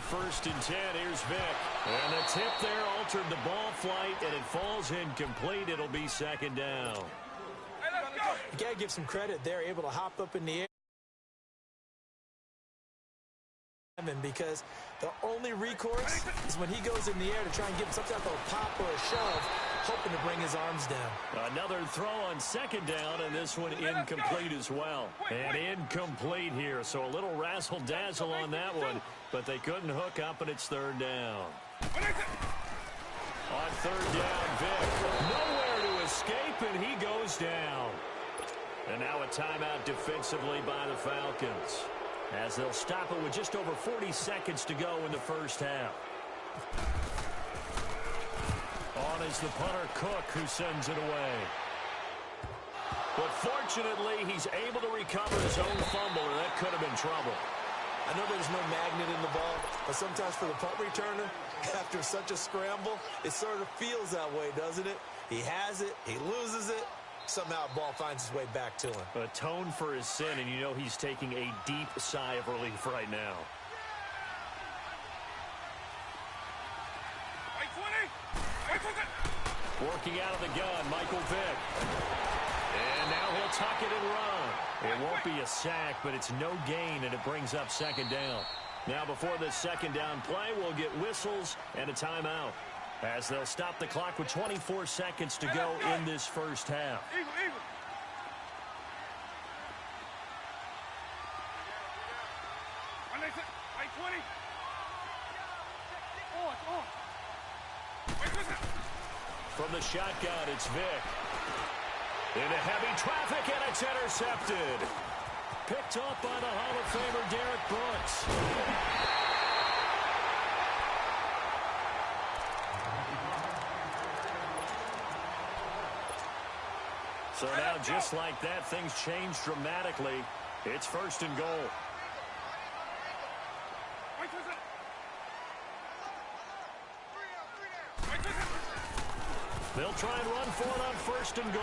first and 10. Here's Vick. And the tip there altered the ball flight, and it falls incomplete. It'll be second down. Hey, let's go. You got to give some credit. They're able to hop up in the air. Because the only recourse is when he goes in the air to try and give him some type of a pop or a shove, hoping to bring his arms down. Another throw on second down, and this one incomplete as well. And incomplete here, so a little razzle-dazzle on that one, but they couldn't hook up, and it's third down. On third down, Vick, nowhere to escape, and he goes down. And now a timeout defensively by the Falcons, as they'll stop it with just over 40 seconds to go in the first half. On is the punter, Cook, who sends it away. But fortunately, he's able to recover his own fumble, and that could have been trouble. I know there's no magnet in the ball, but sometimes for the punt returner, after such a scramble, it sort of feels that way, doesn't it? He has it, he loses it. Somehow the ball finds its way back to him. Atone for his sin, and you know he's taking a deep sigh of relief right now. Working out of the gun, Michael Vick. And now he'll tuck it and run. It won't be a sack, but it's no gain, and it brings up second down. Now before this second down play, we'll get whistles and a timeout, as they'll stop the clock with 24 seconds to go in this first half. From the shotgun, it's Vick. Into heavy traffic, and it's intercepted. Picked up by the Hall of Famer Derek Brooks. So now, just like that, things change dramatically. It's first and goal. They'll try and run for it on first and goal.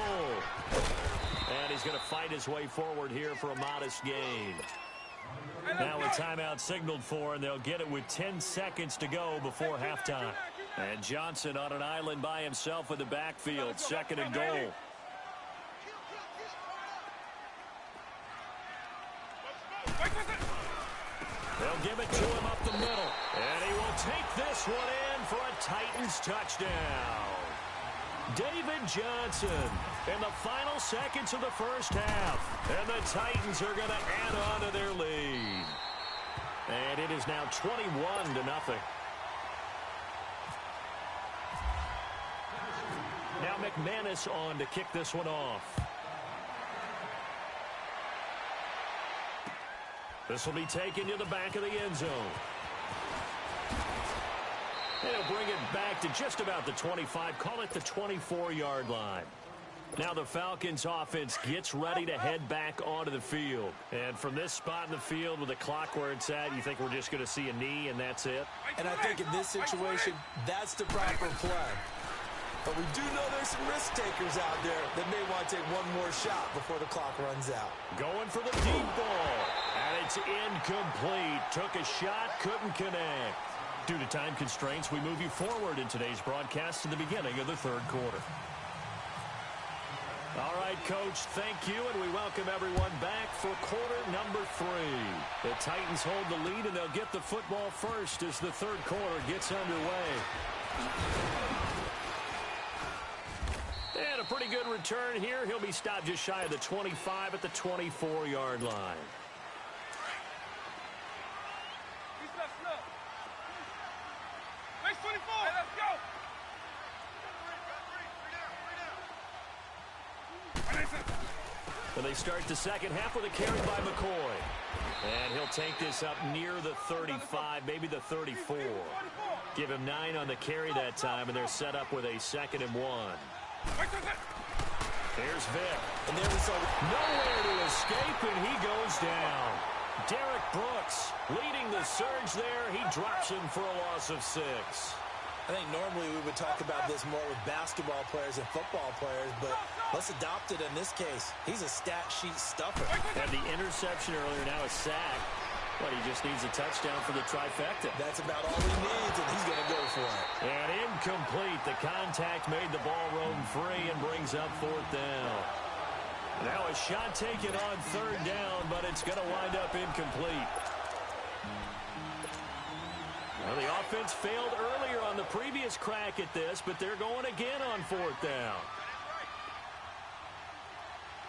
And he's going to fight his way forward here for a modest gain. Now a timeout signaled for, and they'll get it with 10 seconds to go before halftime. And Johnson on an island by himself in the backfield, second and goal. They'll give it to him up the middle. And he will take this one in for a Titans touchdown. David Johnson in the final seconds of the first half. And the Titans are going to add on to their lead. And it is now 21-0. Now McManus on to kick this one off. This will be taken to the back of the end zone. They'll bring it back to just about the 25, call it the 24-yard line. Now the Falcons offense gets ready to head back onto the field. And from this spot in the field with the clock where it's at, you think we're just going to see a knee and that's it? And I think in this situation, that's the proper play. But we do know there's some risk takers out there that may want to take one more shot before the clock runs out. Going for the deep ball. And it's incomplete. Took a shot, couldn't connect. Due to time constraints, we move you forward in today's broadcast to the beginning of the third quarter. All right, Coach, thank you, and we welcome everyone back for quarter number 3. The Titans hold the lead, and they'll get the football first as the third quarter gets underway. And a pretty good return here. He'll be stopped just shy of the 25 at the 24-yard line. And they start the second half with a carry by McCoy. And he'll take this up near the 35, maybe the 34. Give him 9 on the carry that time, and they're set up with a 2nd and 1. Here's Vick. And there was nowhere to escape, and he goes down. Derek Brooks leading the surge there. He drops him for a loss of 6. I think normally we would talk about this more with basketball players and football players, but let's adopt it in this case. He's a stat sheet stuffer. And the interception earlier, now a sack. But he just needs a touchdown for the trifecta. That's about all he needs, and he's going to go for it. And incomplete. The contact made the ball roam free and brings up fourth down. Now a shot taken on third down, but it's going to wind up incomplete. Well, the offense failed earlier on the previous crack at this, but they're going again on fourth down.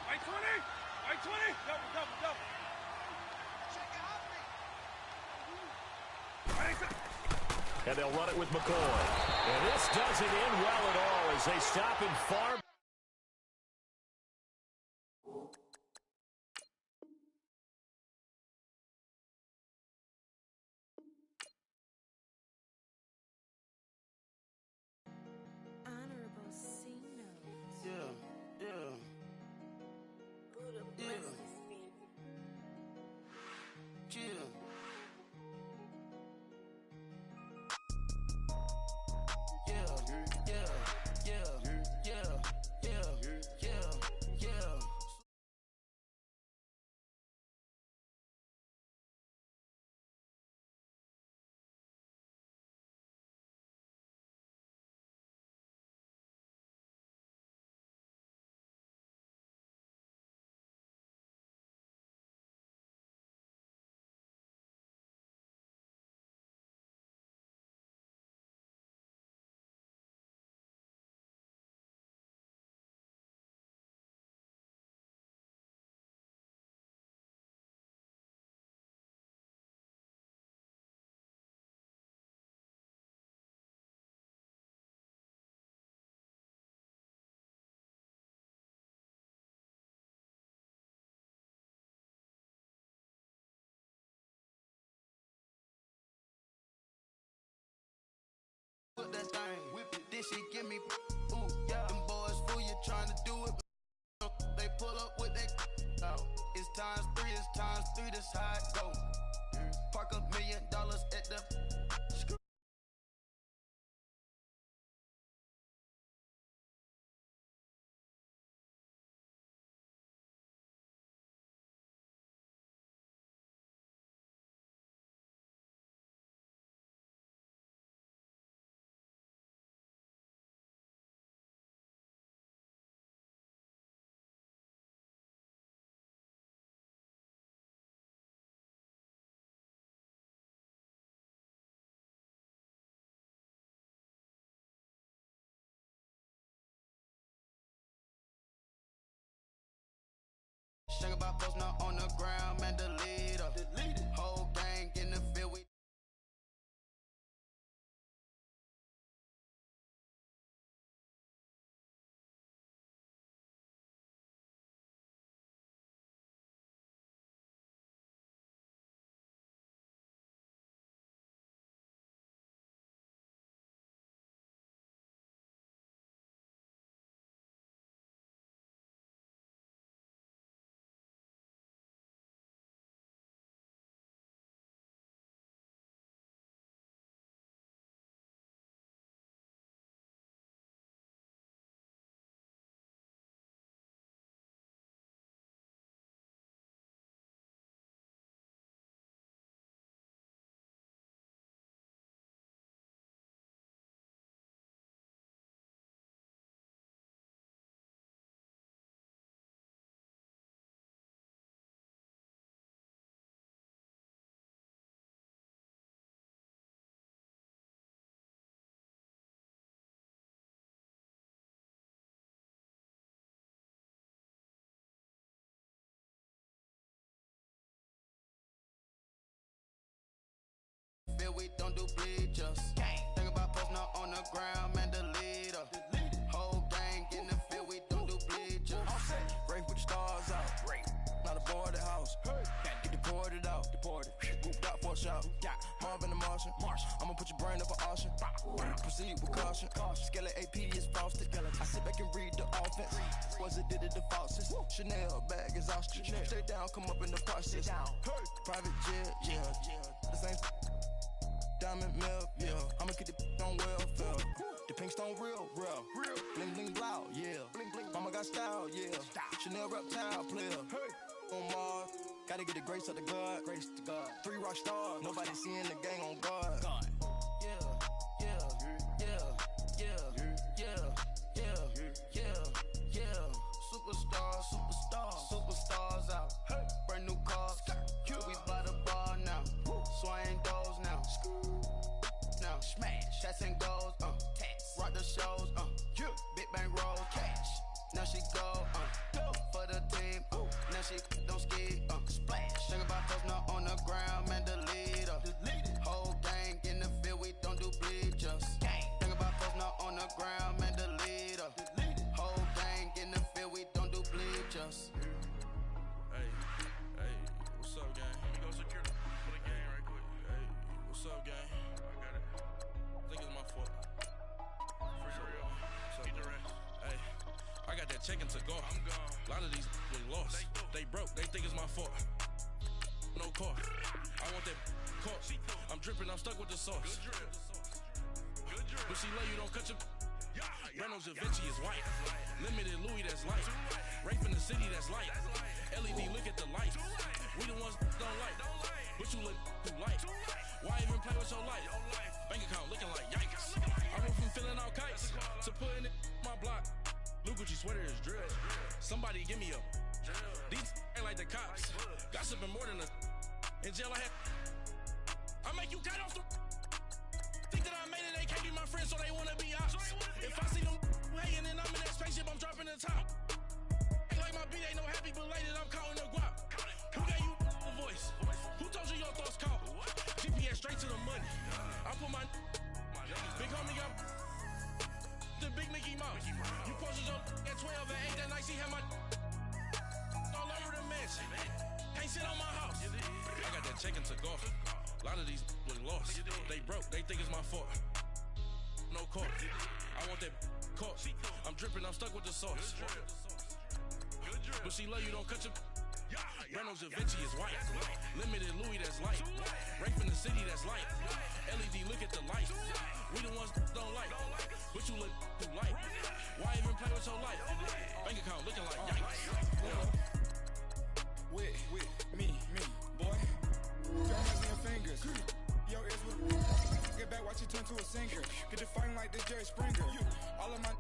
Right 20, right 20, double. And they'll run it with McCoy. And this doesn't end well at all as they stop him far. Honorable C notes. Yeah. Chill. Put that thing, whip it, this shit give me, ooh, yeah. Them boys fool you trying to do it, but they pull up with they, it's times three, this how it go. Park $1 million at the, Shake about post now on the ground, man, delete her. Whole gang in the field, we don't do bleachers. Think about post now on the ground, man, delete her. Whole gang in the field, we don't do bleachers. Race with the stars out. Not a boarded house. Get deported out. Moved out for a shot. Marvin the Martian. I'ma put your brain up for auction. Proceed with caution. Skeleton AP is frosted. I sit back and read the offense. Was it did it the falsest? Chanel bag is ostrich. Stay down, come up in the process. Private jet, yeah. The same diamond milk, yeah. I'ma keep the on welfare. The pink stone real. Bling bling blow, yeah. Mama got style, yeah. Chanel reptile player. On Mars, Gotta get the grace of the God. 3 rock stars. Nobody seeing the gang on guard. Superstars out. Brand new cars. We by the bar now. Swaying doors now. Now smash. Cats and goals. Rock the shows. Big bang rolls. Cash. Now she go. For the team. Now she don't ski. Splash. Think about us not on the ground. Man, the leader. Whole gang in the field. We don't do bleachers. Think about us not on the ground. Man, the leader. Whole gang in the field. We don't do bleachers. Hey, what's up, gang? Let me go secure for the game right quick. Hey, what's up, gang? I got it. I think it's my fault. For real. Keep the rest. Hey, I got that check-in to go. I'm gone. A lot of these they lost. They broke. They think it's my fault. No car. I want that car. I'm dripping. I'm stuck with the sauce. Good drip. But she love you, don't cut your... Reynolds Da Vinci is white. Limited Louis, that's light. Rape in the city, that's light. LED, look at the lights. We the ones don't like. But you look too light. Why even play with your life? Bank account looking like yikes. I went from filling out kites to putting it in my block. Blue Gucci sweater is drill. Somebody give me a. These ain't like the cops. Gossiping more than a. In jail I had. I make you cut off the. Think that I made it, they can't be my friends, so they wanna be ops. If I see them hanging and I'm in that spaceship, I'm dropping the top. Ain't like my beat ain't no happy belated, I'm counting the guap. Who gave you the voice? Who told you your thoughts count? GPS straight to the money. I put my big homie got the big Mickey Mouse. You posted up at 12 and 8 that night, she had my all over the mansion. Can't sit on my house. I got that check-in to go. A lot of these was lost. They broke. They think it's my fault. No car. I want that car. I'm dripping. I'm stuck with the sauce. But she love you, don't cut your... Reynolds Da Vinci is white. Limited Louis, that's light. Rape in the city, that's light. LED, look at the lights. We the ones don't like. But you look too light. Why even play with your life? Bank account looking like yikes. With me, boy. Your hands in your fingers. Yo, ears with get back, watch you turn to a singer. Get you fighting like this Jerry Springer. All of my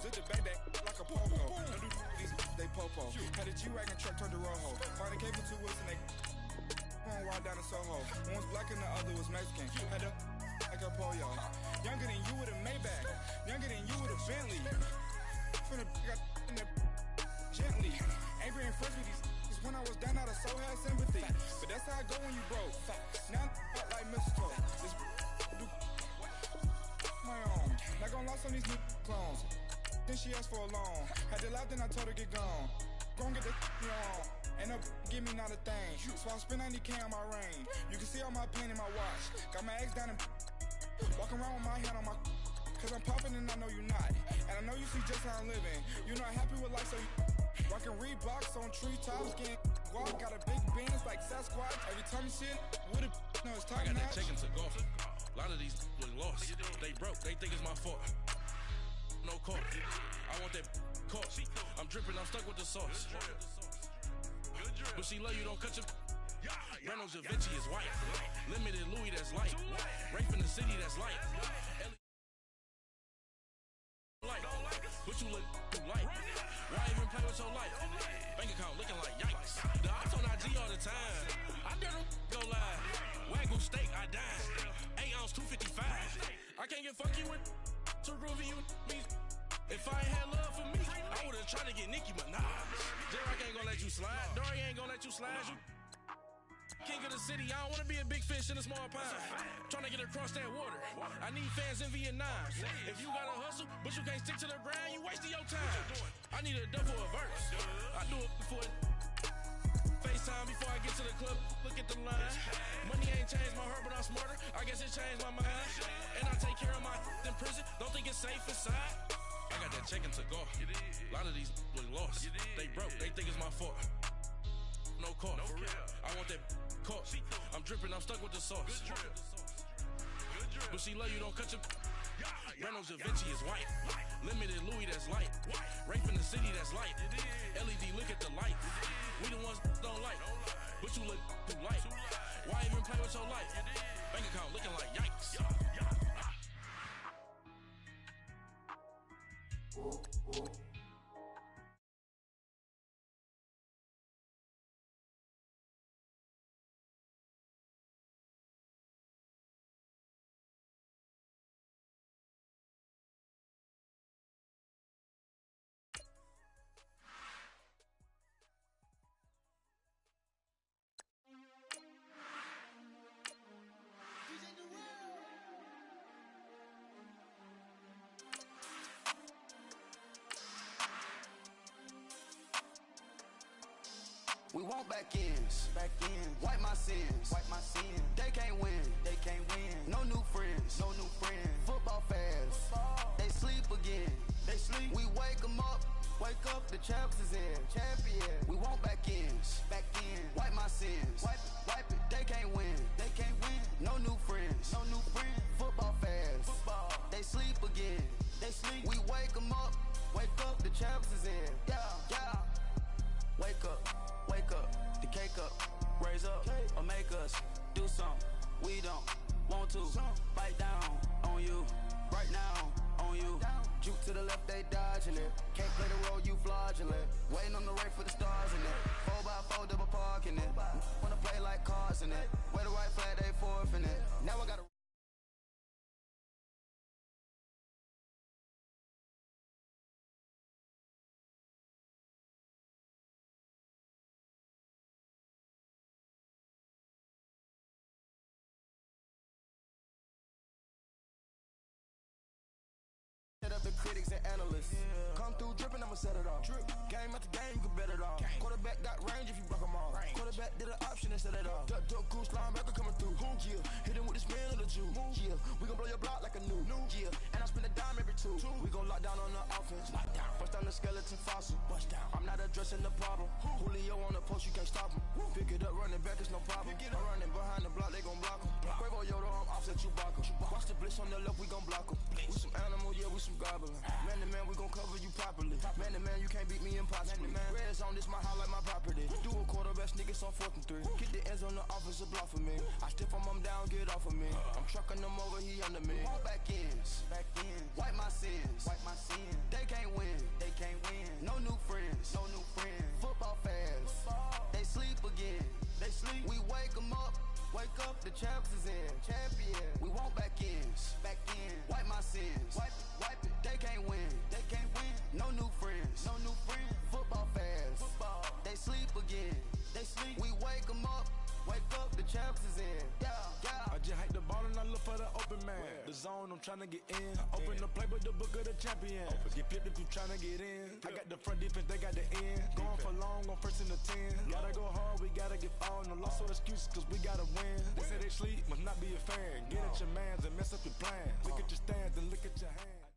zip the back that like a popo. Don't do these they popo. Had a G-Wagon truck turned to Rojo. Find a cable 2 wheels and they going wild down in Soho. One was black and the other was Mexican. Had a like a pollo. Younger than you with a Maybach. Younger than you with a Bentley. From the got in there gently. Ain't being friends with these. When I was down, I so had sympathy. But that's how I go when you broke. Now I'm like mistletoe. This do my own. Not gonna lost on these new clones. Then she asked for a loan. Had to laugh, then I told her get gone. Gon' get the on. And up, give me not a thing. So I spend 90K on my ring. You can see all my pain in my watch. Got my ex down and walking around with my hand on my. Cause I'm popping and I know you not. And I know you see just how I'm living. You're not happy with life, so you. Rockin' Reeboks on treetops, getting guap, got a big Benz like Sasquatch. Every time you see it, with it, no, it's time. I got that check into golf. A lot of these was lost. They broke. They think it's my fault. No car. I want that car. I'm dripping. I'm stuck with the sauce. But she love you, don't cut your. Reynolds Da Vinci is white. Limited Louis, that's light. Rape in the city, that's light. But you look too light. Why even play with your life? Bank account looking like yikes. The ops on IG all the time. I dare them go live. Wagyu steak, I dine. 8 ounce, 255. I can't get funky with to groovy you me. If I ain't had love for me, I would've tried to get Nicki Minaj. Derek ain't gonna let you slide. Dory ain't gonna let you slide. You king of the city, I don't wanna be a big fish in a small pond. Trying to get across that water. I need fans in Vietnam. If you gotta hustle, but you can't stick to the grind, you wasting your time. I need a double a verse. I do it for FaceTime before I get to the club. Look at the line. Money ain't changed my heart, but I'm smarter. I guess it changed my mind. And I take care of my in prison. Don't think it's safe inside. I got that check into golf. A lot of these was lost. They broke. They think it's my fault. No car. I want that car. I'm dripping. I'm stuck with the sauce. But she love you, don't cut your. Reynolds Da Vinci is white. Limited Louis, that's light. Rafe in the city, that's light. LED, look at the light. We the ones don't like. But you look too light. Why even play with your life? Bank account looking like yikes. We want back ends. Wipe my sins. They can't win. No new friends. Football fans. They sleep again. We wake them up. The champs is in. We want back ends. Wipe my sins. Wipe it. They can't win. No new friends. Football fans. They sleep again. We wake them up. The champs is in. Yeah. Wake up, the cake up, raise up, or make us do something we don't want to. Bite down on you, right now on you. Juke to the left, they dodging it. Can't play the role, you fraudulent. Waiting on the right for the stars in it. 4x4 double parking it. Wanna play like cars in it. Wear the right flag, they forfeiting it. Now I gotta. Set up the critics and analysts. Come through dripping, I'ma set it off. Game after game, you can bet it all. Quarterback got range if you block them all. Quarterback did an option and set it off. Duck, goose, linebacker coming through. Yeah, hit him with the spin of the Jew. Yeah, we gon' blow your block like a new. Yeah, and I spend a dime every two. We gon' lock down on the offense. Bust down the skeleton fossil. I'm not addressing the problem. Julio on the post, you can't stop him. Pick it up, running back, it's no problem. I'm running behind the block, they gon' block him. Quavo Yoda, I'm offset Chewbacca. Watch the blitz on the left, we gon' block him. We some animal, yeah, we some gobbling. Man to man, we gon' cover you properly. Man to man, you can't beat me impossibly. Red zone, this my highlight, my property. Do a quarterback sneakers on 4th and 3. Get the ends on the offensive block for me. I stiff him, I'm down, get off of me. I'm trucking them over, he under me. Walk back ends. Wipe my sins. They can't win. No new friends. Football fans. They sleep again. We wake them up. The champs is in. We want back ends. Wipe my sins. Wipe it. They can't win. No new friends. Football fans. They sleep again. We wake them up. The champs is in. Yeah. I just hike the ball and I look for the open man. The zone, I'm trying to get in. Open the playbook, the book of the champion. Get flipped if you trying to get in. I got the front defense, they got the end. Going for long, on 1st and the 10. Gotta go hard, we gotta get all. No loss or excuses, cause we gotta win. They say they sleep, must not be a fan. Get at your mans and mess up your plans. Look at your stands and look at your hands.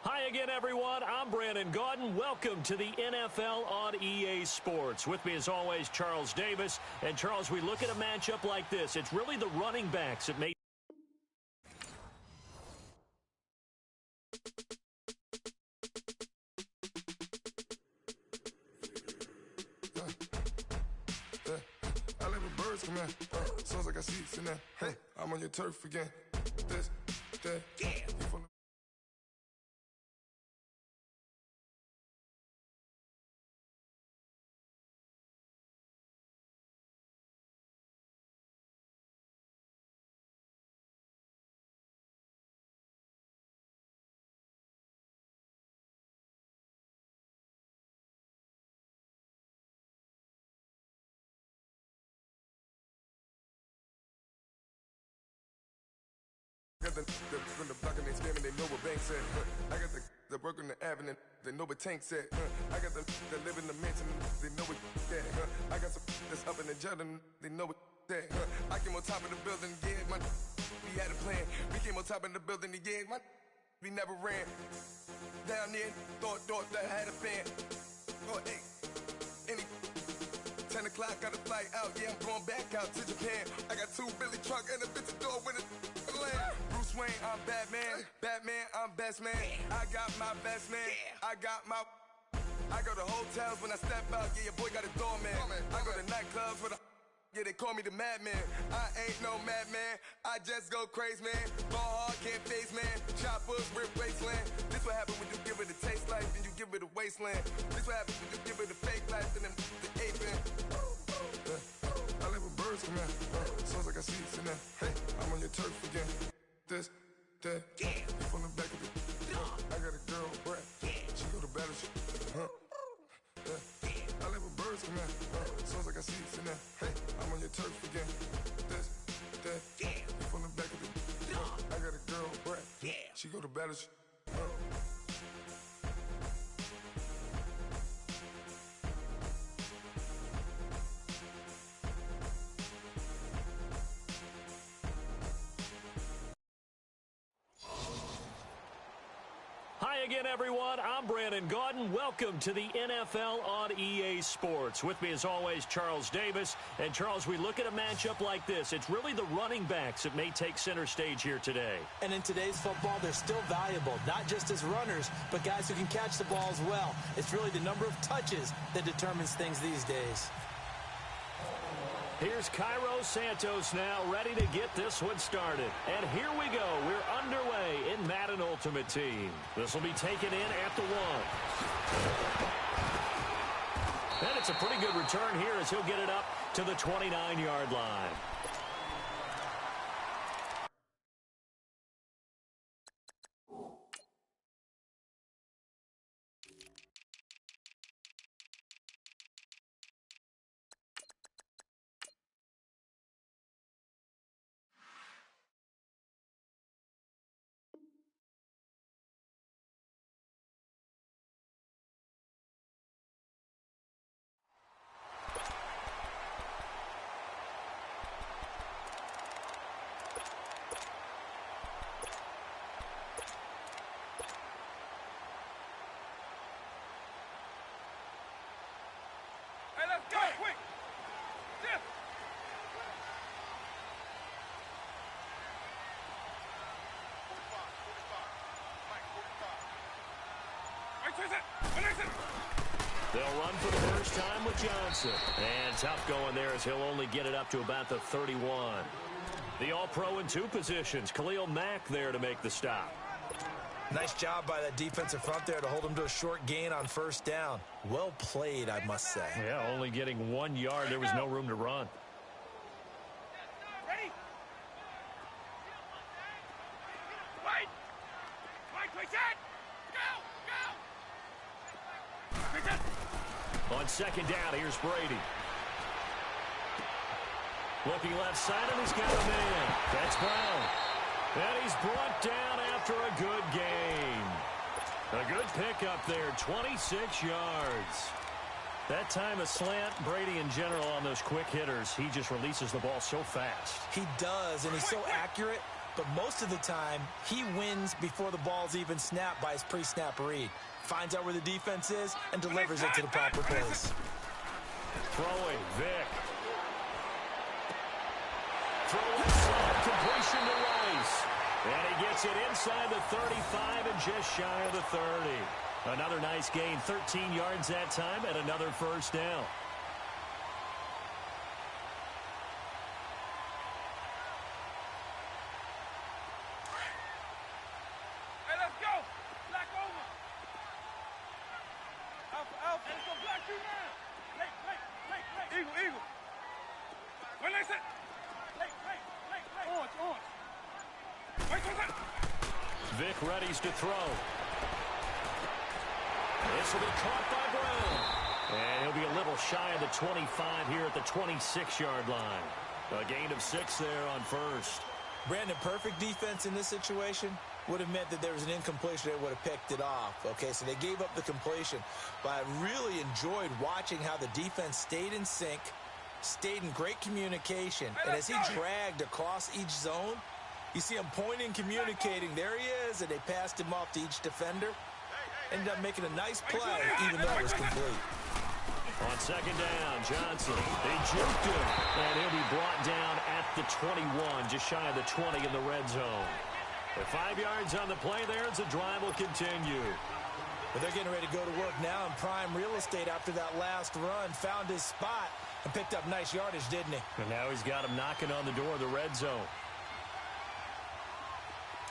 Hi again, everyone. I'm Brandon Gaudin. Welcome to the NFL on EA Sports. With me, as always, Charles Davis. And, Charles, we look at a matchup like this. It's really the running backs that make... I live with birds come in. Sounds like I seats in there. Hey, I'm on your turf again. This, that, yeah. Got the from the block and they scamming, they know what bank said. I got the work on the avenue, they know what tank said. I got the live in the mansion, they know what that. I got some that's up in the Jordan, they know what that. I came on top of the building, yeah, my we had a plan. We came on top of the building, yeah, my we never ran. Down there, thought that I had a fan. Oh, hey, any 10 o'clock, got a flight out, yeah, I'm going back out to Japan. I got 2 Billy truck and a bitch door with it. Bruce Wayne, I'm Batman. Batman, I'm best man. I got my best man. I got my... I go to hotels when I step out. Yeah, your boy got a doorman. I go to nightclubs with a... Yeah, they call me the madman. I ain't no madman. I just go crazy, man. Ball hard, can't face, man. Choppers, rip wasteland. This what happen when you give it a taste life and you give it a wasteland. This what happen when you give it a fake life and then the ape in. I live with birds come in. Sounds like I see it in there. Hey, I'm on your turf again. This, that, from the back of the... I got a girl, Brad. She go to battle. I live with birds come in. Sounds like I see it in there. Hey, I'm on your turf again. This, that, from the back of the... I got a girl, Brad. She go to battle. Hi again, everyone. I'm Brandon Gaudin. Welcome to the NFL on EA Sports. With me, as always, Charles Davis. And, Charles, we look at a matchup like this. It's really the running backs that may take center stage here today. And in today's football, they're still valuable, not just as runners, but guys who can catch the ball as well. It's really the number of touches that determines things these days. Here's Cairo Santos now, ready to get this one started. And here we go. We're underway in Madden Ultimate Team. This will be taken in at the 1. And it's a pretty good return here as he'll get it up to the 29-yard line. Go, quick! Dip! They'll run for the first time with Johnson. And tough going there as he'll only get it up to about the 31. The All-Pro in two positions. Khalil Mack there to make the stop. Nice job by that defensive front there to hold him to a short gain on first down. Well played, I must say. Yeah, only getting 1 yard. There was no room to run. Ready? Wait! Quick set! Go! On second down, here's Brady. Looking left side, and he's got a man. That's Brown. And he's brought down after a good gain. A good pickup there, 26 yards. That time a slant, Brady in general on those quick hitters, he just releases the ball so fast. He does, and he's so accurate, but most of the time, he wins before the ball's even snapped by his pre-snap read. Finds out where the defense is and delivers it to the proper place. Throwing, Vic. Throwing slot, completion to Rice. And he gets it inside the 35 and just shy of the 30. Another nice gain, 13 yards that time, and another first down. Hey, let's go! Black over! Alpha, alpha! Let's go black you now! Late. Eagle! When they set! Late! Orange! Wait. Vic readies to throw. This will be caught by Brown. And he'll be a little shy of the 25 here at the 26-yard line. A gain of 6 there on first. Brandon, perfect defense in this situation would have meant that there was an incompletion that would have picked it off. Okay, so they gave up the completion. But I really enjoyed watching how the defense stayed in sync, stayed in great communication. And as he dragged across each zone, you see him pointing, communicating. There he is, and they passed him off to each defender. Ended up making a nice play, even though it was complete. On second down, Johnson. They juked him, and he'll be brought down at the 21, just shy of the 20 in the red zone. With 5 yards on the play there, as the drive will continue. But they're getting ready to go to work now in prime real estate after that last run. Found his spot and picked up nice yardage, didn't he? And now he's got him knocking on the door of the red zone.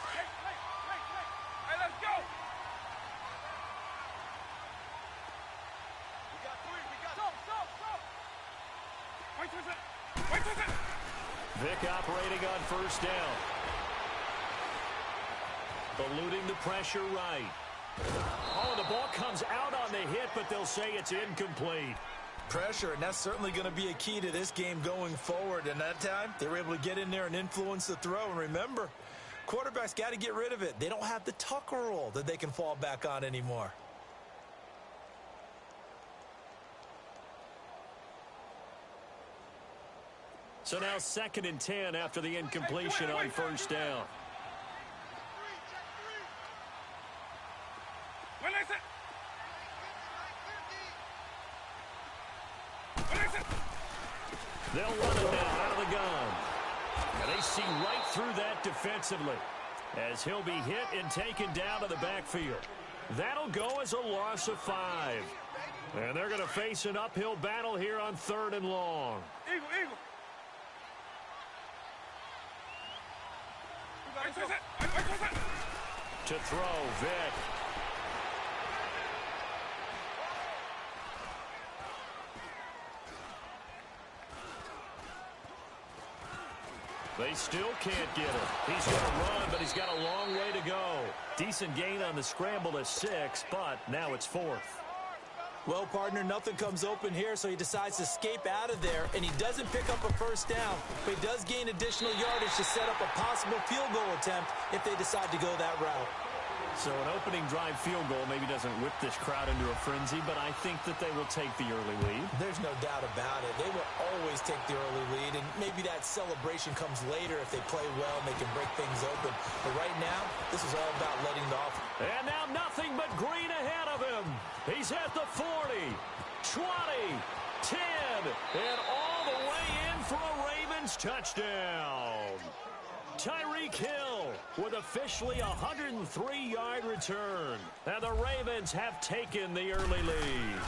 Hey, let's go. We got three. Stop. Wait a second. Vic operating on first down. Eluding the pressure right. Oh, the ball comes out on the hit, but they'll say it's incomplete. Pressure, and that's certainly going to be a key to this game going forward. And that time, they were able to get in there and influence the throw. And remember, quarterbacks got to get rid of it. They don't have the Tucker rule that they can fall back on anymore. So now 2nd and 10 after the incompletion on first down. They'll run it now out of the gun. And they see right through that defensively as he'll be hit and taken down to the backfield. That'll go as a loss of 5. And they're going to face an uphill battle here on 3rd and long. Eagle. To throw, Vic. They still can't get him. He's going to run, but he's got a long way to go. Decent gain on the scramble to 6, but now it's 4th. Well, partner, nothing comes open here, so he decides to escape out of there, and he doesn't pick up a first down, but he does gain additional yardage to set up a possible field goal attempt if they decide to go that route. So an opening drive field goal maybe doesn't whip this crowd into a frenzy, but I think that they will take the early lead. There's no doubt about it. They will always take the early lead, and maybe that celebration comes later if they play well and they can break things open. But right now, this is all about letting the offense. And now nothing but green ahead of him. He's at the 40, 20, 10, and all the way in for a Ravens touchdown. Tyreek Hill with officially a 103-yard return. And the Ravens have taken the early lead.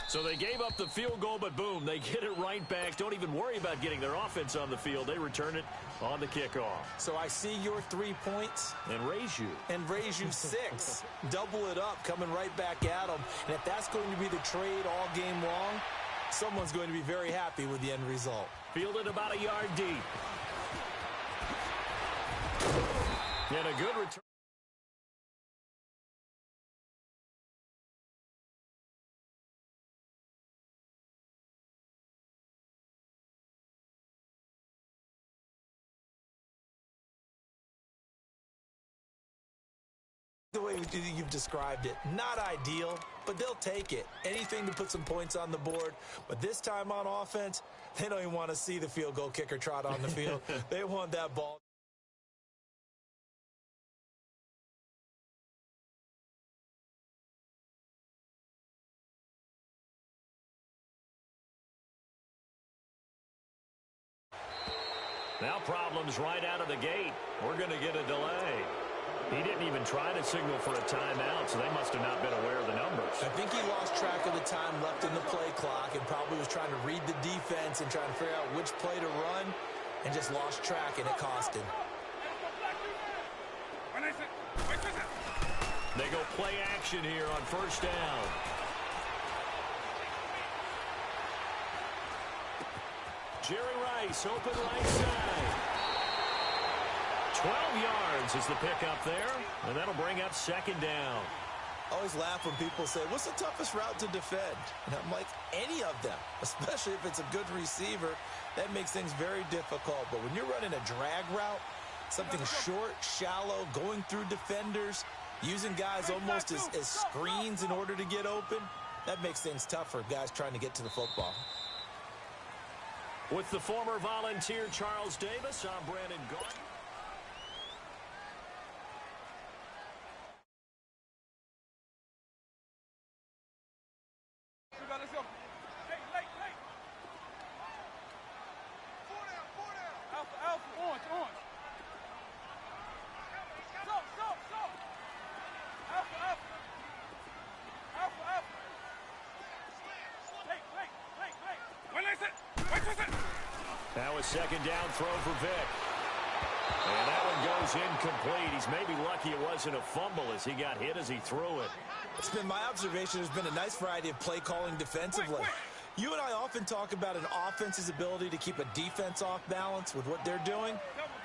So they gave up the field goal, but boom, they get it right back. Don't even worry about getting their offense on the field. They return it on the kickoff. So I see your 3 points. And raise you. 6. Double it up, coming right back at them. And if that's going to be the trade all game long, someone's going to be very happy with the end result. Fielded about a yard deep. And a good return. The way you've described it, not ideal, but they'll take it. Anything to put some points on the board. But this time on offense, they don't even want to see the field goal kicker trot on the field. They want that ball. Now problems right out of the gate. We're going to get a delay. He didn't even try to signal for a timeout, so they must have not been aware of the numbers. I think he lost track of the time left in the play clock and probably was trying to read the defense and trying to figure out which play to run and just lost track, and it cost him. They go play action here on first down. Jerry Rice, open right side. 12 yards is the pickup there, and that'll bring up 2nd down. I always laugh when people say, what's the toughest route to defend? And I'm like, any of them, especially if it's a good receiver. That makes things very difficult. But when you're running a drag route, something short, shallow, going through defenders, using guys almost as screens in order to get open, that makes things tough for guys trying to get to the football. With the former Volunteer Charles Davis, I'm Brandon Gordon. Let's go. Late. second down throw for Vick. And that one goes incomplete. He's maybe lucky it wasn't a fumble as he got hit as he threw it. It's been my observation there's been a nice variety of play calling defensively. You and I often talk about an offense's ability to keep a defense off balance with what they're doing.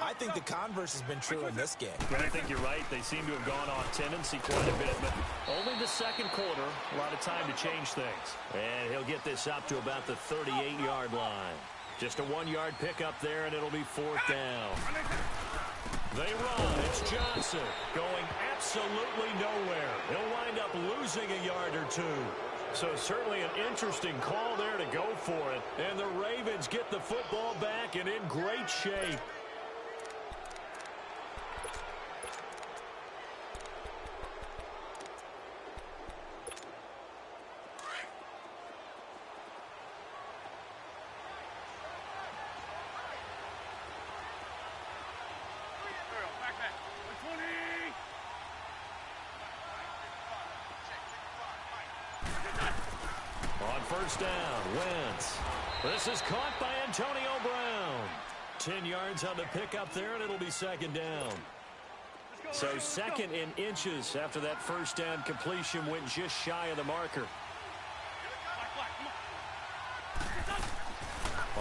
I think the converse has been true in this game. And I think you're right. They seem to have gone off tendency quite a bit, but only the second quarter. A lot of time to change things. And he'll get this up to about the 38-yard line. Just a 1-yard pickup there, and it'll be fourth down. They run. It's Johnson going absolutely nowhere. He'll wind up losing a yard or two. So certainly an interesting call there to go for it. And the Ravens get the football back and in great shape. First down, Wentz. This is caught by Antonio Brown. 10 yards on the pickup there, and it'll be second down. So second in inches after that first down completion went just shy of the marker.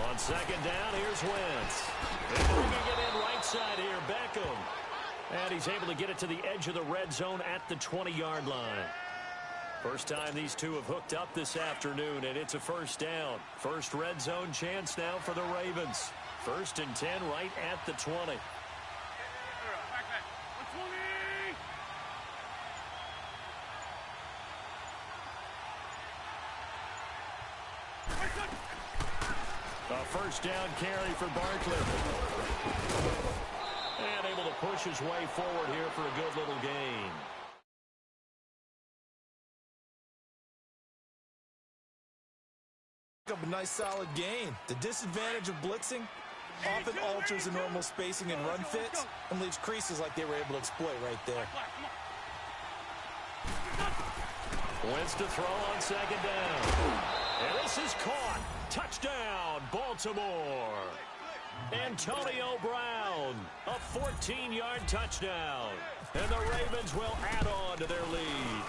On second down, here's Wentz. And bringing it in right side here, Beckham. And he's able to get it to the edge of the red zone at the 20-yard line. First time these two have hooked up this afternoon, and it's a first down. First red zone chance now for the Ravens. 1st and 10 right at the 20. A first down carry for Barkley. And able to push his way forward here for a good little gain. Up a nice solid gain. The disadvantage of blitzing often alters the normal spacing and run fits and leaves creases like they were able to exploit right there. Wentz to throw on second down. And this is caught. Touchdown, Baltimore. Antonio Brown, a 14-yard touchdown. And the Ravens will add on to their lead.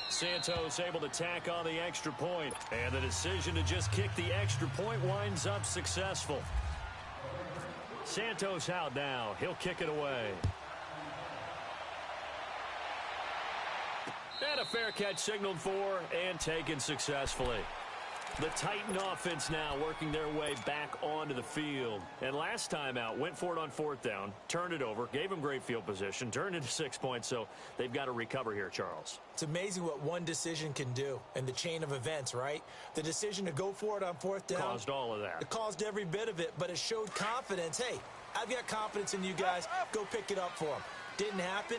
Santos able to tack on the extra point, and the decision to just kick the extra point winds up successful. Santos out now. He'll kick it away. And a fair catch signaled for and taken successfully. The Titan offense now working their way back onto the field. And last time out, went for it on fourth down, turned it over, gave them great field position, turned into 6 points, so they've got to recover here, Charles. It's amazing what one decision can do in the chain of events, right? The decision to go for it on fourth down. Caused all of that. It caused every bit of it, but it showed confidence. Hey, I've got confidence in you guys. Go pick it up for them. Didn't happen.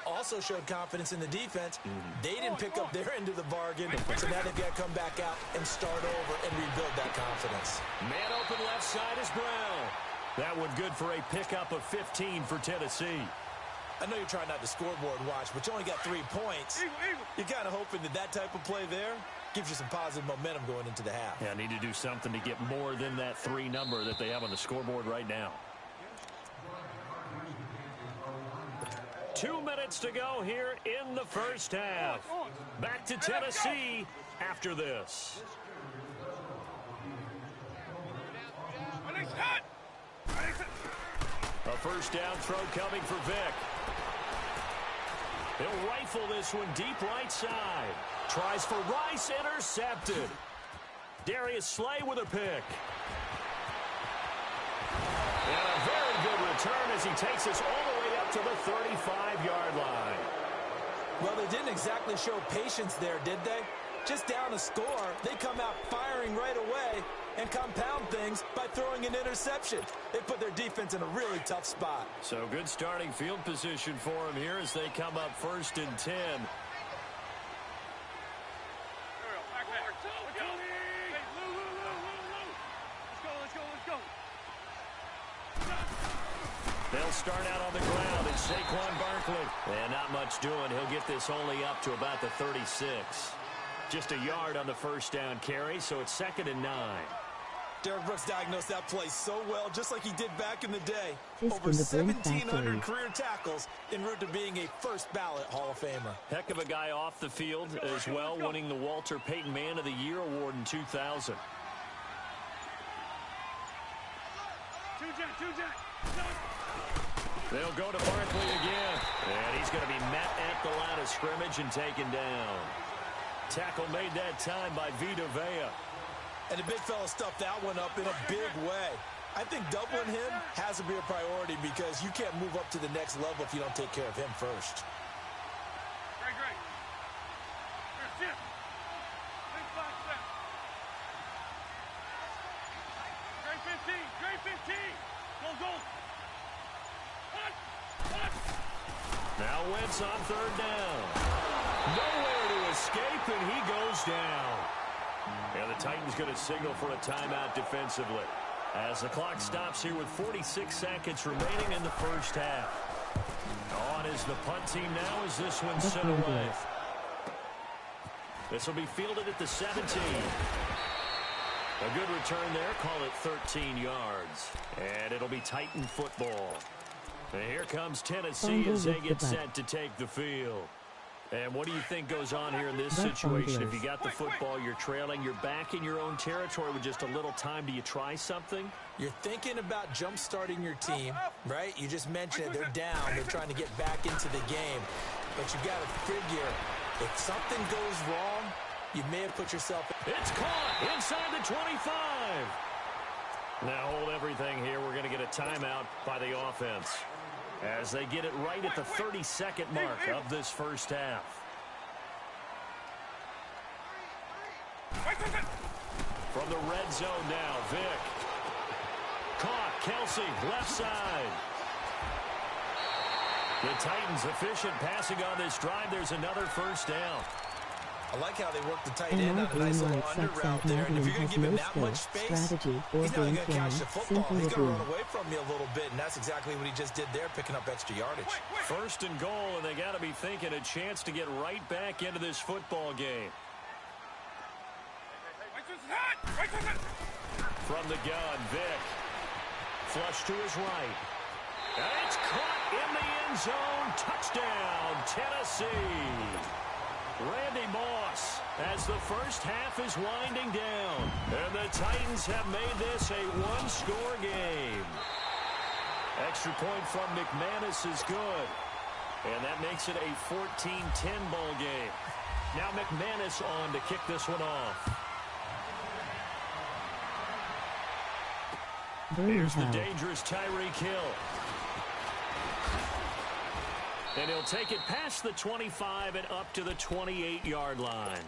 Also showed confidence in the defense. They didn't pick up their end of the bargain, so now they've got to come back out and start over and rebuild that confidence. Man open left side is Brown. That one good for a pickup of 15 for Tennessee. I know you're trying not to scoreboard watch, but you only got 3 points. You're kind of hoping that that type of play there gives you some positive momentum going into the half. Yeah, need to do something to get more than that 3 number that they have on the scoreboard right now. 2 minutes to go here in the first half. Back to Tennessee after this. A first down throw coming for Vick. He'll rifle this one deep right side. Tries for Rice, intercepted. Darius Slay with a pick. And a very good return as he takes us all the way up to the 35-yard line. Well, they didn't exactly show patience there, did they? Just down a score, they come out firing right away and compound things by throwing an interception. They put their defense in a really tough spot. So good starting field position for them here as they come up 1st and 10. They'll start out on the ground. It's Saquon Barkley. And not much doing. He'll get this only up to about the 36. Just a yard on the first down carry, so it's 2nd and 9. Derek Brooks diagnosed that play so well, just like he did back in the day. Fisk Over in the Brink 1,700 Factory. career tackles en route to being a first-ballot Hall of Famer. Heck of a guy off the field as well, winning the Walter Payton Man of the Year award in 2000. They'll go to Barkley again. And he's going to be met at the line of scrimmage and taken down. Tackle made that time by Vita Vea. And the big fella stuffed that one up in a big way. I think doubling him has to be a priority because you can't move up to the next level if you don't take care of him first. Great. Here, shift. Big 5 step. Great 15. Go. What? Now Wentz on third down. Nowhere to escape, and he goes down. And the Titans going to signal for a timeout defensively as the clock stops here with 46 seconds remaining in the first half. On is the punt team now as this one sent away. This will be fielded at the 17. A good return there. Call it 13 yards. And it'll be Titan football. And here comes Tennessee as they get set to take the field. And what do you think goes on here in this situation? If you got the football, you're trailing, you're back in your own territory with just a little time. Do you try something? You're thinking about jump-starting your team, right? You just mentioned it. They're down. They're trying to get back into the game. But you got to figure, if something goes wrong, you may have put yourself... It's caught inside the 25. Now hold everything here. We're going to get a timeout by the offense as they get it right at the 30-second mark of this first half. From the red zone now, Vick. Caught, Kelsey, left side. The Titans efficient passing on this drive. There's another first down. I like how they work the tight end on a nice little under route there. And if you're going to give him that much space, he's not going to catch the football. He's going to run away from you a little bit, and that's exactly what he just did there, picking up extra yardage. First and goal, and they got to be thinking a chance to get right back into this football game. From the gun, Vick. Flush to his right. And it's caught in the end zone. Touchdown, Tennessee. Randy Moss as the first half is winding down. And the Titans have made this a one-score game. Extra point from McManus is good. And that makes it a 14-10 ball game. Now McManus on to kick this one off. Here's the dangerous Tyreek Hill. And he'll take it past the 25 and up to the 28-yard line.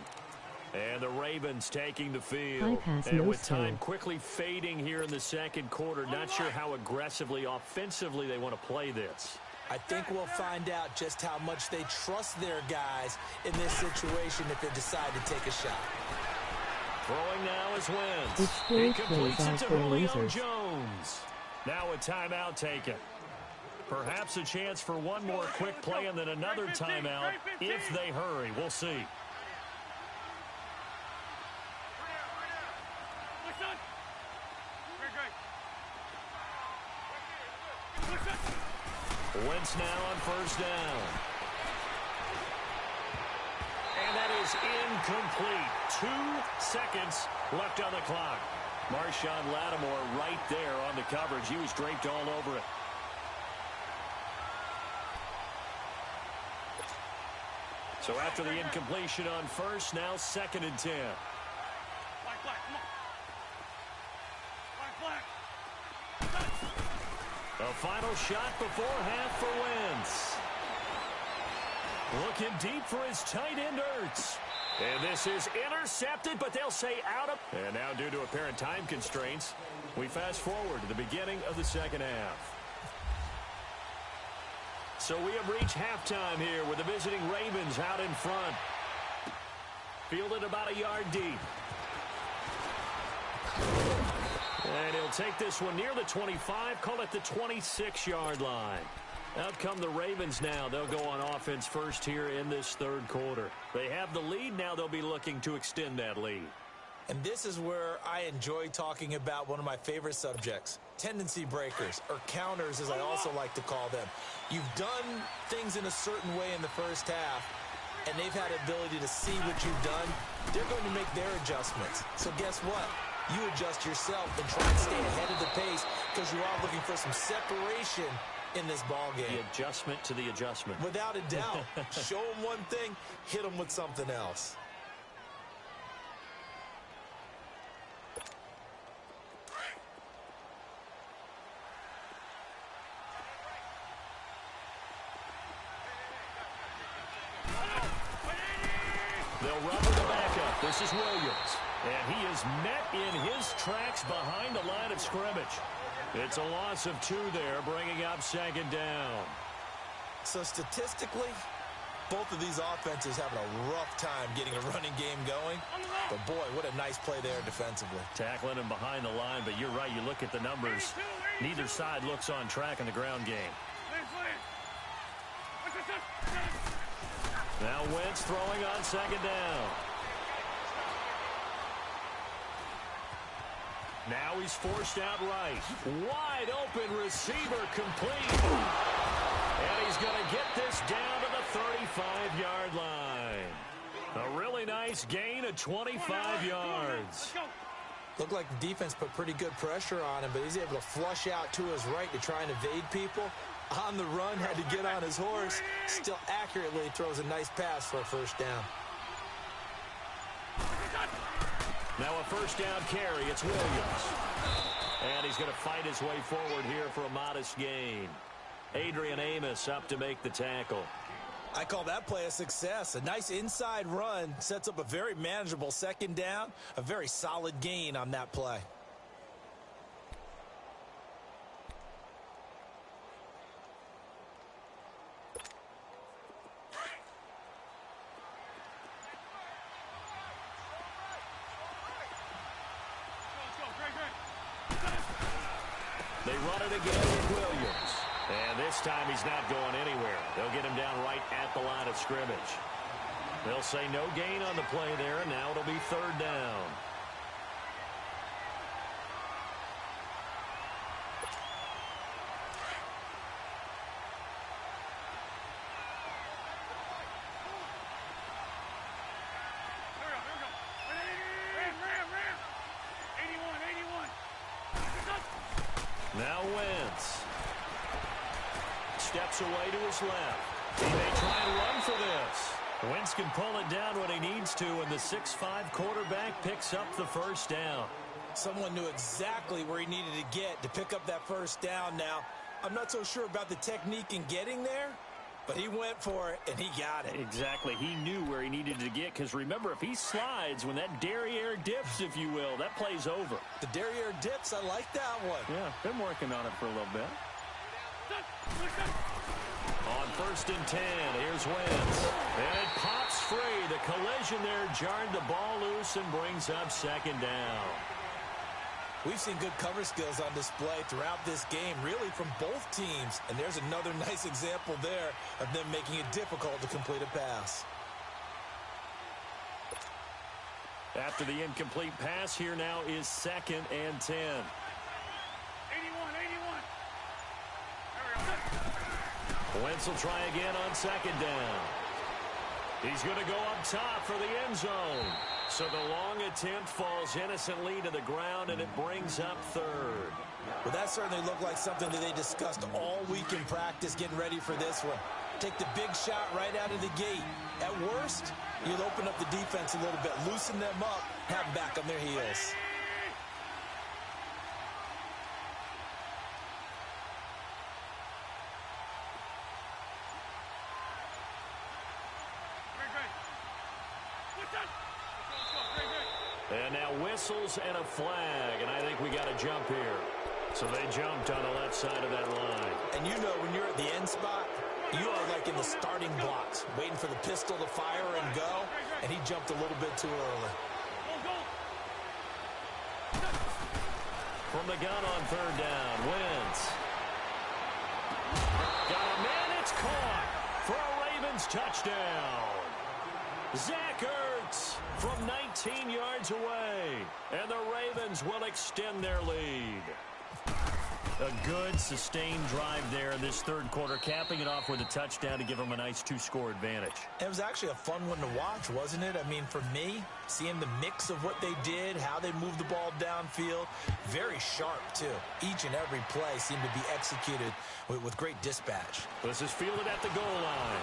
And the Ravens taking the field. And with time quickly fading here in the second quarter, not sure how aggressively, offensively they want to play this. I think we'll find out just how much they trust their guys in this situation if they decide to take a shot. Throwing now is Wentz. He completes it to Julio Jones. Now a timeout taken. Perhaps a chance for one more quick play and then another timeout if they hurry. We'll see. Wentz now on first down. And that is incomplete. 2 seconds left on the clock. Marshawn Lattimore right there on the coverage. He was draped all over it. So after the incompletion on first, now 2nd and 10. A final shot before half for Wentz. Looking deep for his tight end, Ertz. And this is intercepted, but they'll say out of... And now due to apparent time constraints, we fast forward to the beginning of the second half. So we have reached halftime here with the visiting Ravens out in front. Fielded about a yard deep. And he'll take this one near the 25, call it the 26-yard line. Out come the Ravens now. They'll go on offense first here in this third quarter. They have the lead. Now they'll be looking to extend that lead. And this is where I enjoy talking about one of my favorite subjects, tendency breakers, or counters as I also like to call them. You've done things in a certain way in the first half, and they've had the ability to see what you've done. They're going to make their adjustments. So guess what? You adjust yourself and try and stay ahead of the pace because you are looking for some separation in this ball game. The adjustment to the adjustment. Without a doubt. Show them one thing, hit them with something else. They'll run to the backup. This is Williams. And he is met in his tracks behind the line of scrimmage. It's a loss of 2 there, bringing up second down. So statistically, both of these offenses having a rough time getting a running game going. But boy, what a nice play there defensively. Tackling him behind the line, but you're right. You look at the numbers. Neither side looks on track in the ground game. Now Wentz throwing on second down. Now he's forced out right. Wide open receiver complete. And he's going to get this down to the 35-yard line. A really nice gain of 25 yards. Looked like the defense put pretty good pressure on him, but he's able to flush out to his right to try and evade people. On the run, had to get on his horse. Still accurately throws a nice pass for a first down. Now a first down carry. It's Williams. And he's going to fight his way forward here for a modest gain. Adrian Amos up to make the tackle. I call that play a success. A nice inside run sets up a very manageable second down. A very solid gain on that play. They run it again with Williams. And this time he's not going anywhere. They'll get him down right at the line of scrimmage. They'll say no gain on the play there, and now it'll be third down. Now Wentz steps away to his left. He may try and run for this. Wentz can pull it down when he needs to, and the 6'5" quarterback picks up the first down. Someone knew exactly where he needed to get to pick up that first down. Now, I'm not so sure about the technique in getting there, but he went for it, and he got it. Exactly. He knew where he needed to get, because remember, if he slides, when that derriere dips, if you will, that play's over. The derriere dips, I like that one. Yeah, been working on it for a little bit. On 1st and 10, here's Wentz. And it pops free. The collision there jarred the ball loose and brings up second down. We've seen good cover skills on display throughout this game, really from both teams. And there's another nice example there of them making it difficult to complete a pass. After the incomplete pass, here now is 2nd and 10. 81. Wentz will try again on second down. He's going to go up top for the end zone. So the long attempt falls innocently to the ground, and it brings up third. Well, that certainly looked like something that they discussed all week in practice, getting ready for this one. Take the big shot right out of the gate. At worst, you'll open up the defense a little bit, loosen them up, have them back on their heels. And now whistles and a flag, and I think we got a jump here. So they jumped on the left side of that line. And you know when you're at the end spot, you are like in the starting blocks, waiting for the pistol to fire and go, and he jumped a little bit too early. From the gun on third down, Wentz. Got a man, it's caught for a Ravens touchdown. Zach Ertz yards from 19 yards away. And the Ravens will extend their lead. A good, sustained drive there in this third quarter, capping it off with a touchdown to give them a nice 2-score advantage. It was actually a fun one to watch, wasn't it? I mean, for me, seeing the mix of what they did, how they moved the ball downfield, very sharp, too. Each and every play seemed to be executed with great dispatch. This is fielded at the goal line.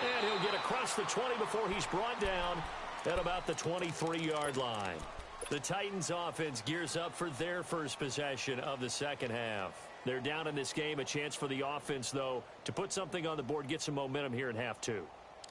And he'll get across the 20 before he's brought down at about the 23-yard line. The Titans offense gears up for their first possession of the second half. They're down in this game. A chance for the offense, though, to put something on the board, get some momentum here in half two.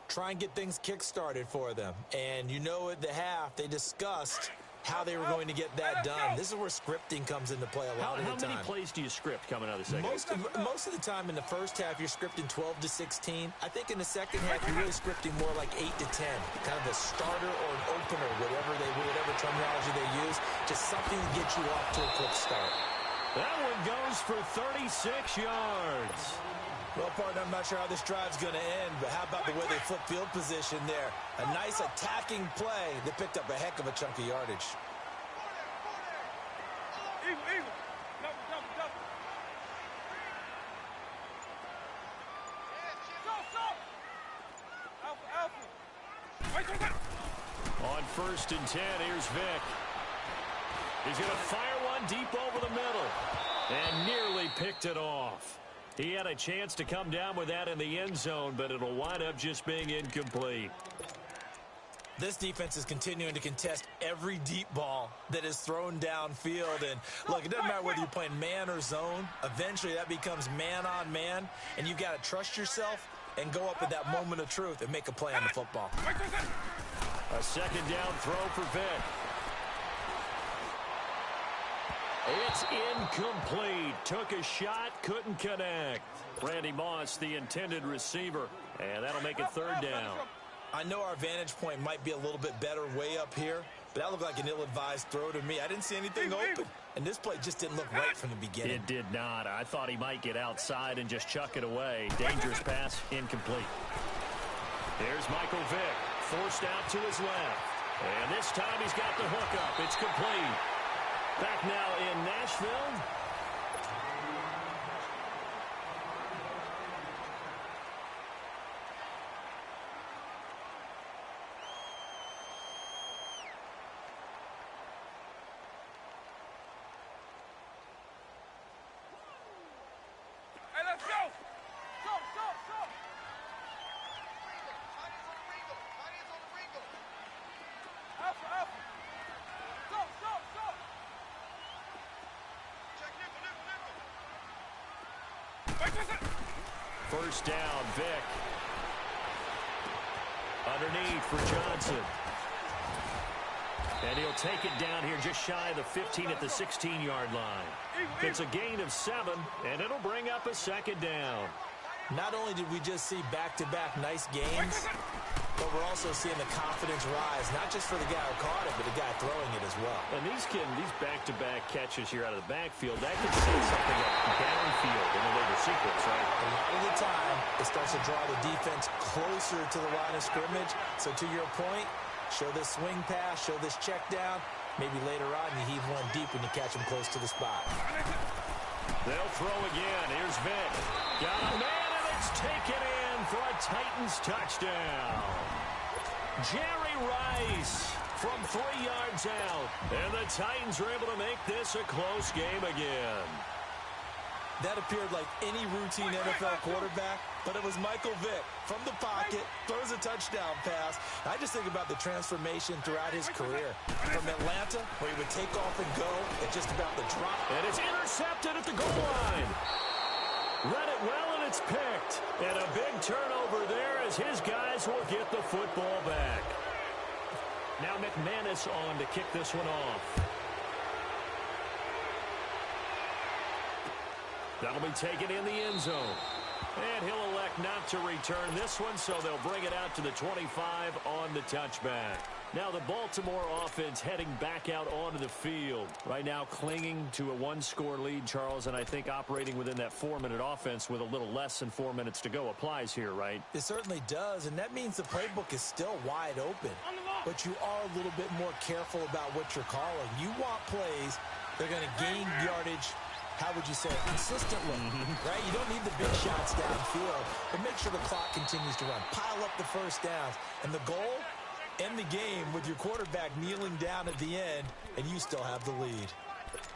Try and get things kick-started for them. And you know at the half, they discussed how they were going to get that done. This is where scripting comes into play a lot of the time. How many plays do you script coming out of the second half? Most of the time in the first half, you're scripting 12 to 16. I think in the second half, you're really scripting more like 8 to 10. Kind of a starter or an opener, whatever terminology they use. Just something to get you off to a quick start. That one goes for 36 yards. Well, partner, I'm not sure how this drive's going to end, but how about the way they flip field position there? A nice attacking play that picked up a heck of a chunk of yardage. Eagle, eagle. Double, double, double. Alpha, alpha. Wait, wait, wait. On 1st and 10, here's Vic. He's going to fire one deep over the middle and nearly picked it off. He had a chance to come down with that in the end zone, but it'll wind up just being incomplete. This defense is continuing to contest every deep ball that is thrown downfield. And look, it doesn't matter whether you're playing man or zone. Eventually that becomes man on man, and you've got to trust yourself and go up at that moment of truth and make a play on the football. A second down throw for Vic. It's incomplete. Took a shot, couldn't connect. Randy Moss, the intended receiver, and that'll make it third down. I know our vantage point might be a little bit better way up here, but that looked like an ill-advised throw to me. I didn't see anything open, and this play just didn't look right from the beginning. It did not. I thought he might get outside and just chuck it away. Dangerous pass, incomplete. Here's Michael Vick, forced out to his left. And this time he's got the hook up. It's complete. Back now in Nashville. Hey, let's go. Go, go, go. Alpha, alpha. Go, go, go. First down, Vic. Underneath for Johnson. And he'll take it down here just shy of the 15 at the 16-yard line. It's a gain of 7, and it'll bring up a second down. Not only did we just see back-to-back nice games, but we're also seeing the confidence rise, not just for the guy who caught it, but the guy throwing it as well. And these back-to-back catches here out of the backfield, that can set something up downfield in a later sequence, right? A lot of the time, it starts to draw the defense closer to the line of scrimmage. So to your point, show this swing pass, show this check down. Maybe later on you heave one deep when you catch him close to the spot. They'll throw again. Here's Vic. Got a man, and it's taken in for a Titans touchdown. Jerry Rice from 3 yards out. And the Titans are able to make this a close game again. That appeared like any routine NFL quarterback, but it was Michael Vick from the pocket, throws a touchdown pass. I just think about the transformation throughout his career. From Atlanta, where he would take off and go at just about the drop. And it's intercepted at the goal line. Read it well, and it's picked. And a big turnover there as his guys will get the football back. Now McManus on to kick this one off. That'll be taken in the end zone. And he'll elect not to return this one, so they'll bring it out to the 25 on the touchback. Now the Baltimore offense heading back out onto the field. Right now clinging to a one-score lead, Charles, and I think operating within that 4-minute offense with a little less than 4 minutes to go applies here, right? It certainly does, and that means the playbook is still wide open. But you are a little bit more careful about what you're calling. You want plays that are going to gain yardage, how would you say it, consistently, right? You don't need the big shots downfield, but make sure the clock continues to run. Pile up the first downs, and the goal, end the game with your quarterback kneeling down at the end, and you still have the lead.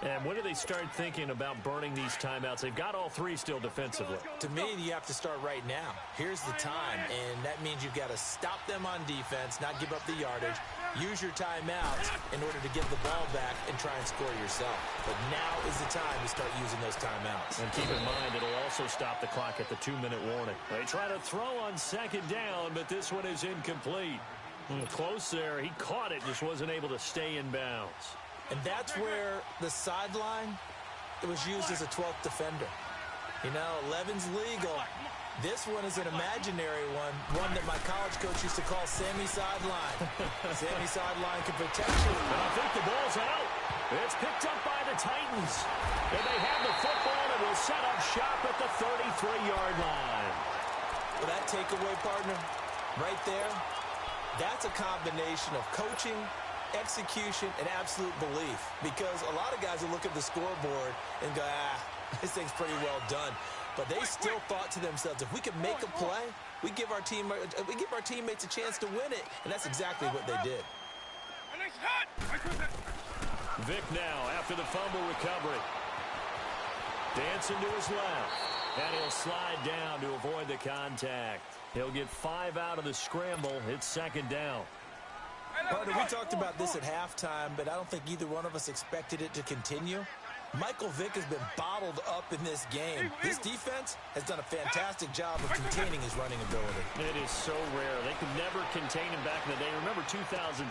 And when do they start thinking about burning these timeouts? They've got all three still defensively. To me, you have to start right now. Here's the time, and that means you've got to stop them on defense, not give up the yardage, use your timeouts in order to get the ball back and try and score yourself. But now is the time to start using those timeouts. And keep in mind, it'll also stop the clock at the 2-minute warning. They try to throw on second down, but this one is incomplete. Close there. He caught it, just wasn't able to stay in bounds. And that's where the sideline, it was used as a 12th defender. You know, 11's legal. This one is an imaginary one that my college coach used to call Sammy Sideline. Sammy Sideline can protect you. And I think the ball's out. It's picked up by the Titans. And they have the football and will set up shop at the 33-yard line. Well, that takeaway, partner, right there, that's a combination of coaching, execution, and absolute belief, because a lot of guys will look at the scoreboard and go, this thing's pretty well done. But they still thought to themselves, if we can make a play, we give our teammates a chance to win it, and that's exactly what they did. Vic now after the fumble recovery. Dancing to his left, and he'll slide down to avoid the contact. He'll get 5 out of the scramble. It's second down. Partner, we talked about this at halftime, but I don't think either one of us expected it to continue. Michael Vick has been bottled up in this game. This defense has done a fantastic job of containing his running ability. It is so rare. They could never contain him back in the day. Remember 2006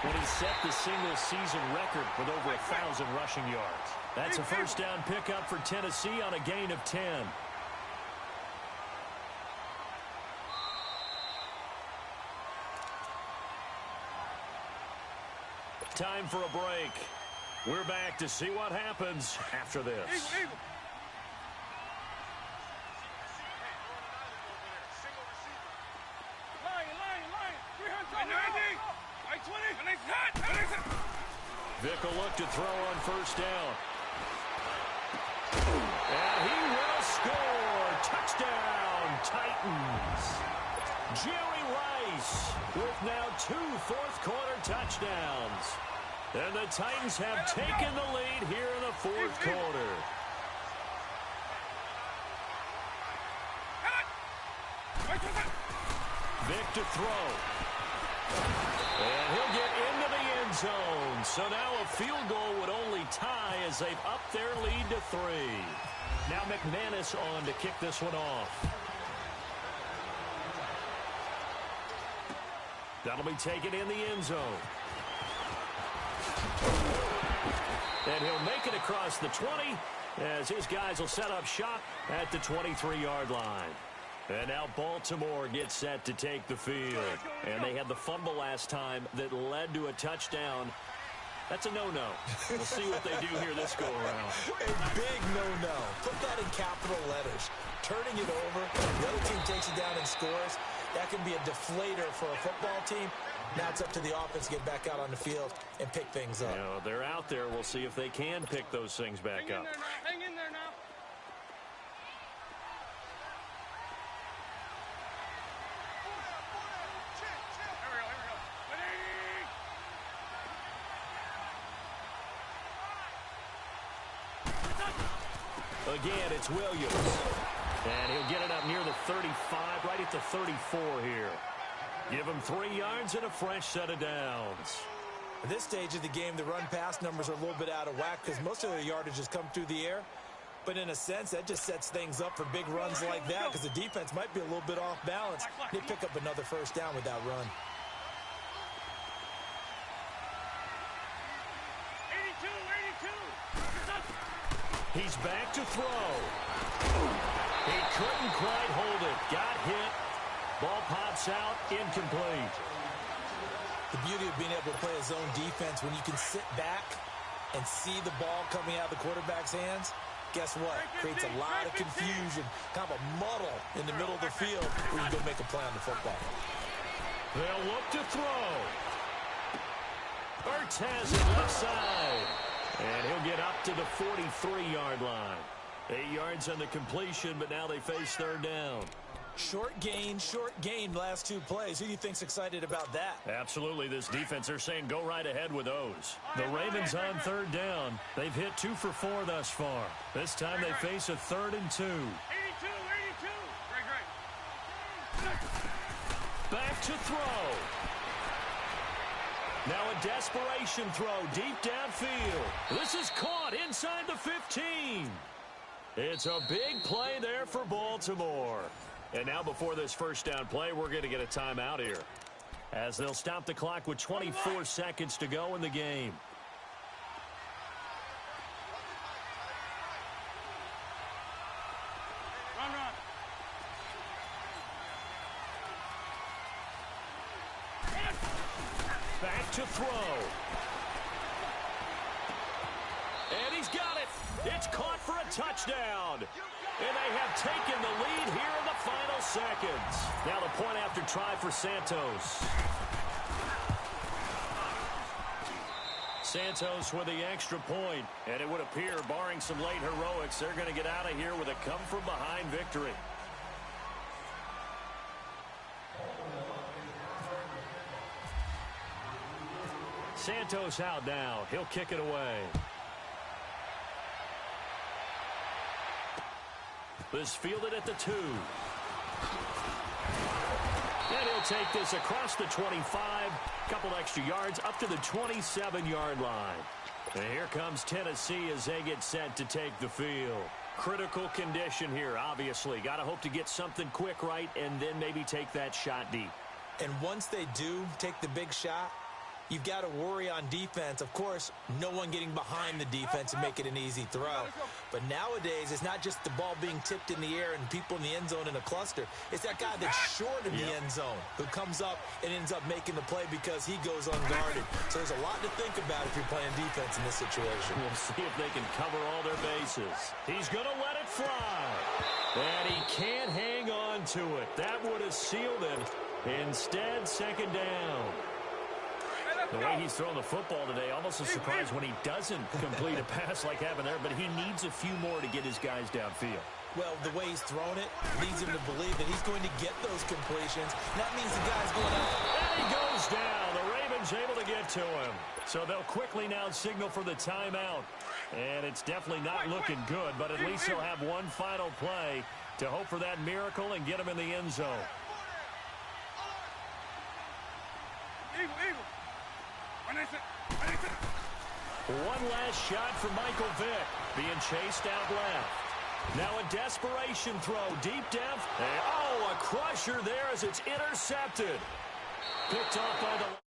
when he set the single-season record with over 1,000 rushing yards. That's a first down pickup for Tennessee on a gain of 10. Time for a break. We're back to see what happens after this. Eagle. Lion. 300. Vic will look to throw on first down. And he will score. Touchdown, Titans. Jerry Rice with now 2 fourth-quarter touchdowns. And the Titans have taken the lead here in the fourth quarter. Vic to throw. And he'll get into the end zone. So now a field goal would only tie as they've upped their lead to 3. Now McManus on to kick this one off. That'll be taken in the end zone. And he'll make it across the 20 as his guys will set up shop at the 23-yard line. And now Baltimore gets set to take the field. And they had the fumble last time that led to a touchdown. That's a no-no. We'll see what they do here this go-around. A big no-no. Put that in capital letters. Turning it over, the other team takes it down and scores. That can be a deflator for a football team. Now it's up to the offense to get back out on the field and pick things up. You know, they're out there. We'll see if they can pick those things back up. Hang in there now. Again, it's Williams. And he'll get it up near the 35, right at the 34 here. Give him 3 yards and a fresh set of downs. At this stage of the game, the run-pass numbers are a little bit out of whack because most of their yardage has come through the air. But in a sense, that just sets things up for big runs like that because the defense might be a little bit off balance. They pick up another first down with that run. 82. He's back to throw. He couldn't quite hold it. Got hit. Ball pops out. Incomplete. The beauty of being able to play a zone defense when you can sit back and see the ball coming out of the quarterback's hands, guess what? Creates a lot of confusion, kind of a muddle in the middle of the field where you go make a play on the football. They'll look to throw. Ertz has it left side. And he'll get up to the 43-yard line. 8 yards on the completion, but now they face third down. Short gain, last 2 plays. Who do you think's excited about that? Absolutely, this defense, they're saying go right ahead with those. The Ravens on third down. They've hit 2 for 4 thus far. This time they face a 3rd and 2. 82. Great. Back to throw. Now a desperation throw deep downfield. This is caught inside the 15. It's a big play there for Baltimore. And now before this first down play, we're going to get a timeout here, as they'll stop the clock with 24 seconds to go in the game. Run. Back to throw. And he's got it. It's caught for a touchdown. And they have taken the lead here in the final seconds. Now the point after try for Santos. Santos with the extra point. And it would appear, barring some late heroics, they're going to get out of here with a come-from-behind victory. Santos out now. He'll kick it away. This fielded at the 2. And he'll take this across the 25. Couple extra yards up to the 27-yard line. And here comes Tennessee as they get set to take the field. Critical condition here, obviously. Got to hope to get something quick right and then maybe take that shot deep. And once they do take the big shot, you've got to worry on defense. Of course, no one getting behind the defense and make it an easy throw. But nowadays, it's not just the ball being tipped in the air and people in the end zone in a cluster. It's that guy that's short of the end zone who comes up and ends up making the play because he goes unguarded. So there's a lot to think about if you're playing defense in this situation. We'll see if they can cover all their bases. He's going to let it fly. And he can't hang on to it. That would have sealed it. Instead, second down. The way he's throwing the football today, almost a surprise when he doesn't complete a pass like happened there, but he needs a few more to get his guys downfield. Well, the way he's thrown it leads him to believe that he's going to get those completions. That means the guy's going up. And he goes down. The Ravens able to get to him. So they'll quickly now signal for the timeout. And it's definitely not looking good, but at least they'll have one final play to hope for that miracle and get him in the end zone. Eagle. One last shot for Michael Vick, being chased out left. Now a desperation throw deep down. And, a crusher there as it's intercepted. Picked off by the...